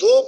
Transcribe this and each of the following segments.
2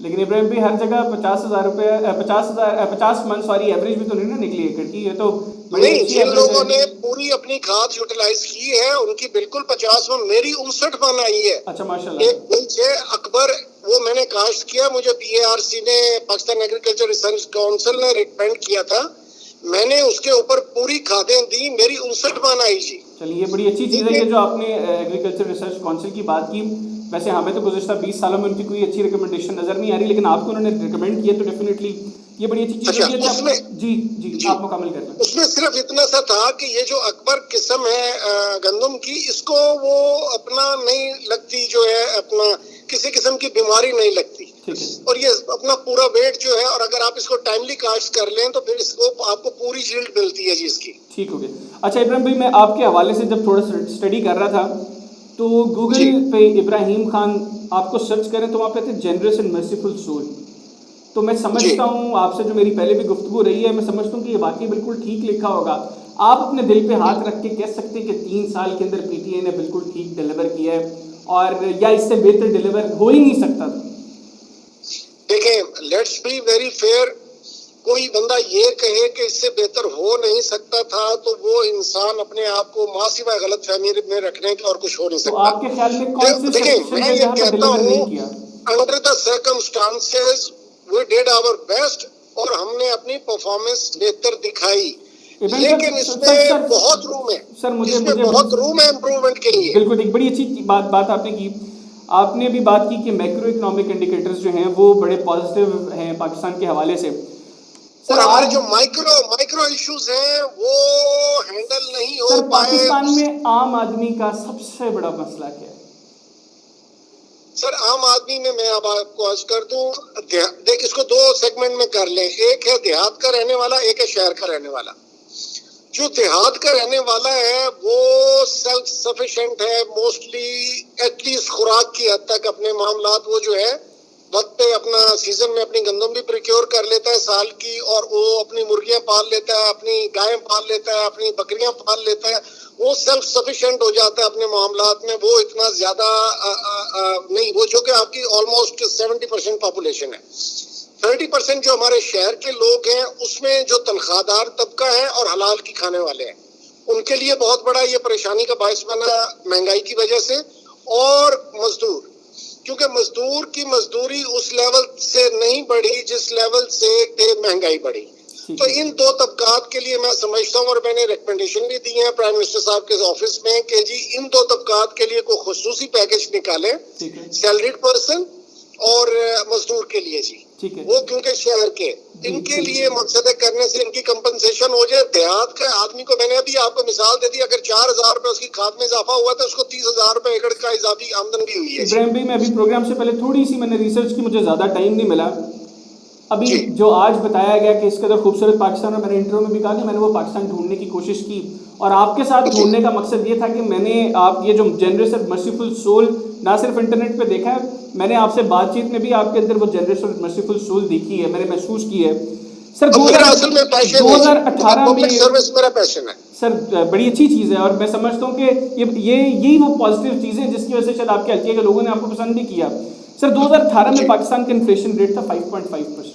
لیکن ابراہیم بھائی ہر جگہ 50,000 روپے 50 من سوری ایوریج بھی تو نہیں نا نکلی ایکڑ کی, یہ تو بڑی نہیں, اچھی جن ایوریج لوگوں ہے. نے پوری اپنی کھاد یوٹیلائز کی ہے ان کی بالکل 50 من, میری 59 من آئی ہے. اچھا ماشاء اللہ. ایک بیچ ہے اکبر, وہ میں نے کاشت کیا, مجھے PARC نے پاکستان ایگریکلچر ریسرچ کونسل نے ریکمینڈ کیا تھا, میں نے اس کے اوپر پوری کھادیں دی, میری 59 من آئی جی. چلیے یہ بڑی اچھی چیز ہے یہ جو آپ نے ایگریکلچر ریسرچ کونسل کی بات کی. ویسے ہمیں تو گزشتہ 20 سالوں میں ان کی کوئی اچھی ریکمنڈیشن نظر نہیں آ رہی, لیکن آپ کو انہوں نے ریکمینڈ کیا تو ڈیفینیٹلی یہ بڑی اچھی چیز ہوگی. اچھا, اس میں جی آپ مکمل کر لیں. اس میں صرف اتنا سا تھا کہ یہ جو اکبر قسم ہے گندم کی, اس کو وہ اپنا نہیں لگتی جو ہے, اپنا کسی قسم کی بیماری نہیں لگتی, اور یہ اپنا پورا ویٹ جو ہے, اور اگر آپ اس کو ٹائملی کاشت کر لیں تو پھر اس کو آپ کو پوری شیلڈ ملتی ہے جی اس کی. ٹھیک ہو گیا. اچھا ابراہیم بھائی میں آپ کے حوالے سے جب تھوڑا اسٹڈی کر رہا تھا تو گوگل پہ ابراہیم خان آپ کو سرچ کریں تو وہاں پہ تھے جنرس اینڈ مرسیفل سول. تو میں سمجھتا ہوں آپ سے جو میری پہلے بھی گفتگو رہی ہے, میں سمجھتا ہوں کہ یہ واقعی بالکل ٹھیک لکھا ہوگا. آپ اپنے دل پہ ہاتھ رکھ کے کہہ سکتے ہیں کہ 3 سال کے اندر PTI نے بالکل ٹھیک ڈیلیور کیا ہے, اور یا اس سے بہتر ڈیلیور ہو ہی نہیں سکتا تھا. دیکھیں لیٹس بی ویری فیئر, کوئی بندہ یہ کہے کہ اس سے بہتر ہو نہیں سکتا تھا تو وہ انسان اپنے آپ کو ماں سوائے غلط فہمی میں رکھنے کے اور کچھ ہو نہیں تو سکتا. آپ کے خیال میں کون سے دیکھیں سیکشن میں ہے یہ جہاں پہ کہتا ڈیلیور ہوں, نہیں کیا؟ Under the circumstances we did our best, اور ہم نے اپنی پرفارمنس بہتر دکھائی, لیکن اس میں بہت روم ہے, سر اس میں بہت روم ہے امپروومنٹ کے لیے. بالکل ایک بڑی اچھی بات آپ نے کی. آپ نے بھی بات کی کہ میکرو اکنامک انڈیکیٹرز جو ہیں وہ بڑے پازیٹیو ہیں پاکستان کے حوالے سے. اور ہمارے جو مائکرو ایشوز ہیں وہ ہینڈل نہیں ہو سر پائے. پاکستان میں عام آدمی کا سب سے بڑا مسئلہ کیا ہے؟ سر عام آدمی میں اب آپ کو عرض کر دوں, دیکھ اس کو 2 سیگمنٹ میں کر لیں, ایک ہے دیہات کا رہنے والا, ایک ہے شہر کا رہنے والا. جو دیہات کا رہنے والا ہے وہ سیلف سفیشینٹ ہے موسٹلی, ایٹ لیسٹ خوراک کی حد تک اپنے معاملات وہ جو ہے وقت پہ اپنا سیزن میں اپنی گندم بھی پریکیور کر لیتا ہے سال کی, اور وہ اپنی مرغیاں پال لیتا ہے, اپنی گائیں پال لیتا ہے, اپنی بکریاں پال لیتا ہے, وہ سیلف سفیشینٹ ہو جاتا ہے اپنے معاملات میں. وہ اتنا زیادہ نہیں, وہ جو کہ آپ کی آلموسٹ 70% پاپولیشن ہے. 30% جو ہمارے شہر کے لوگ ہیں اس میں جو تنخواہ دار طبقہ ہے اور حلال کی کھانے والے ہیں, ان کے لیے بہت بڑا یہ پریشانی کا باعث بنا مہنگائی کی وجہ سے. اور مزدور, کیونکہ مزدور کی مزدوری اس لیول سے نہیں بڑھی جس لیول سے کہ مہنگائی بڑھی. تو ان 2 طبقات کے لیے میں سمجھتا ہوں, اور میں نے ریکمنڈیشن بھی دی ہے پرائم منسٹر صاحب کے آفس میں کہ جی ان 2 طبقات کے لیے کوئی خصوصی پیکج نکالیں, سیلریڈ پرسن اور مزدور کے لیے جی. وہ کیونکہ شہر کے ان کے لیے مقصد کرنے سے ان کی کمپنسیشن ہو جائے. دیہات کے آدمی کو میں نے ابھی آپ کو مثال دے دی, اگر 4,000 روپے اس کی کھاد میں اضافہ ہوا تو اس کو 30,000 روپے ایکڑ کا اضافی آمدن بھی ہوئی ہے. ابراہیم بھائی میں ابھی پروگرام سے پہلے تھوڑی سی میں نے ریسرچ کی, مجھے زیادہ ٹائم نہیں ملا. ابھی جو آج بتایا گیا کہ اس قدر خوبصورت پاکستان, اور میں نے انٹرو میں بھی کہا کہ میں نے وہ پاکستان ڈھونڈنے کی کوشش کی, اور آپ کے ساتھ ڈھونڈنے کا مقصد یہ تھا کہ میں نے آپ یہ جو جنرس اور مرسیفل سول نہ صرف انٹرنیٹ پہ دیکھا ہے, میں نے آپ سے بات چیت میں بھی آپ کے اندر وہ جنرس اور مرسیفل سول دیکھی ہے, میں نے محسوس کی ہے. سر 2018 میں سر بڑی اچھی چیز ہے, اور میں سمجھتا ہوں کہ یہی وہ پازیٹیو چیزیں جس کی وجہ سے شاید آپ کے حلقے کے لوگوں نے آپ کو پسند بھی کیا. سر 2018 میں پاکستان کا انفلیشن ریٹ تھا 5.5%,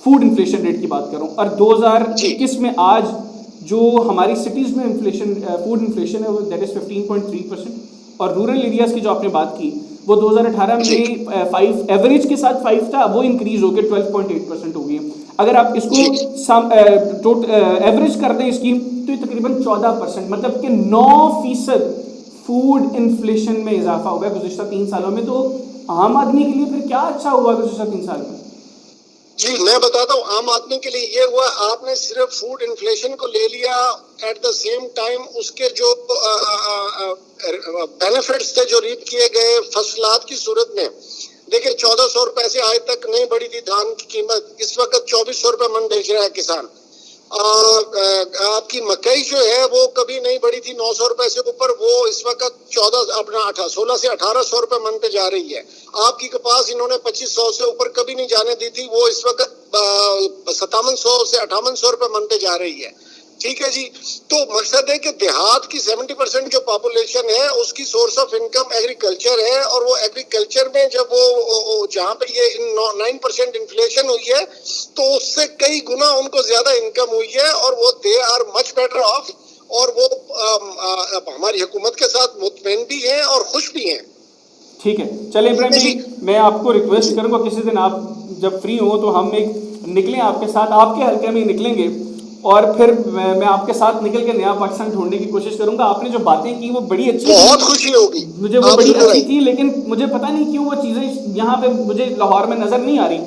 فوڈ انفلیشن ریٹ کی بات کروں, اور 2021 میں آج جو ہماری سٹیز میں انفلیشن فوڈ انفلیشن ہے وہ دیٹ از 15.3%, اور رورل ایریاز کی جو آپ نے بات کی وہ 2018 میں 5 ایوریج کے ساتھ 5 تھا, وہ انکریز ہو کے 12.8% ہو گئی. اگر آپ اس کو ایوریج کر دیں اس کی تو یہ تقریباً 14%, مطلب کہ 9% فوڈ انفلیشن میں اضافہ ہو گیا گزشتہ 3 سالوں میں. تو عام آدمی کے لیے پھر کیا اچھا ہوا گزشتہ 3 سال میں؟ جی میں بتاتا ہوں, عام آدمی کے لیے یہ ہوا, آپ نے صرف فوڈ انفلیشن کو لے لیا, ایٹ دا سیم ٹائم اس کے جو بینیفٹس تھے جو ریپ کیے گئے فصلات کی صورت میں. دیکھیں 1,400 روپے سے آج تک نہیں بڑھی تھی دھان کی قیمت, اس وقت 2,400 روپے من بیچ رہا ہے کسان. آپ کی مکئی جو ہے وہ کبھی نہیں بڑھی تھی 900 روپے سے اوپر, وہ اس وقت 16 سے 1,800 روپے من پہ جا رہی ہے. آپ کی کپاس انہوں نے 2,500 سے اوپر کبھی نہیں جانے دی تھی, وہ اس وقت 5,700 سے 5,800 روپے من پہ جا رہی ہے. ٹھیک ہے جی. تو مقصد ہے کہ دیہات کی 70% جو پاپولیشن ہے اس کی سورس آف انکم ایگریکلچر ہے, اور وہ ایگریکلچر میں جب وہ جہاں پہ یہ 9% انفلیشن ہوئی ہے تو اس سے کئی گنا ان کو زیادہ انکم ہوئی ہے, اور وہ they are much better off, اور وہ ہماری حکومت کے ساتھ مطمئن بھی ہیں اور خوش بھی ہیں. ٹھیک ہے, چلے ابراہیم بھائی, میں آپ کو ریکویسٹ کروں گا کسی دن آپ جب فری ہوں تو ہم ایک نکلیں آپ کے ساتھ, آپ کے حلقے میں نکلیں گے, اور پھر میں آپ کے ساتھ نکل کے نیا پاکستان ڈھونڈنے کی کوشش کروں گا. آپ نے جو باتیں کی وہ بڑی اچھی تھی, بہت خوشی ہوگی, مجھے وہ بڑی اچھی تھی, لیکن مجھے پتہ نہیں کیوں وہ چیزیں یہاں پہ مجھے لاہور میں نظر نہیں آ رہی.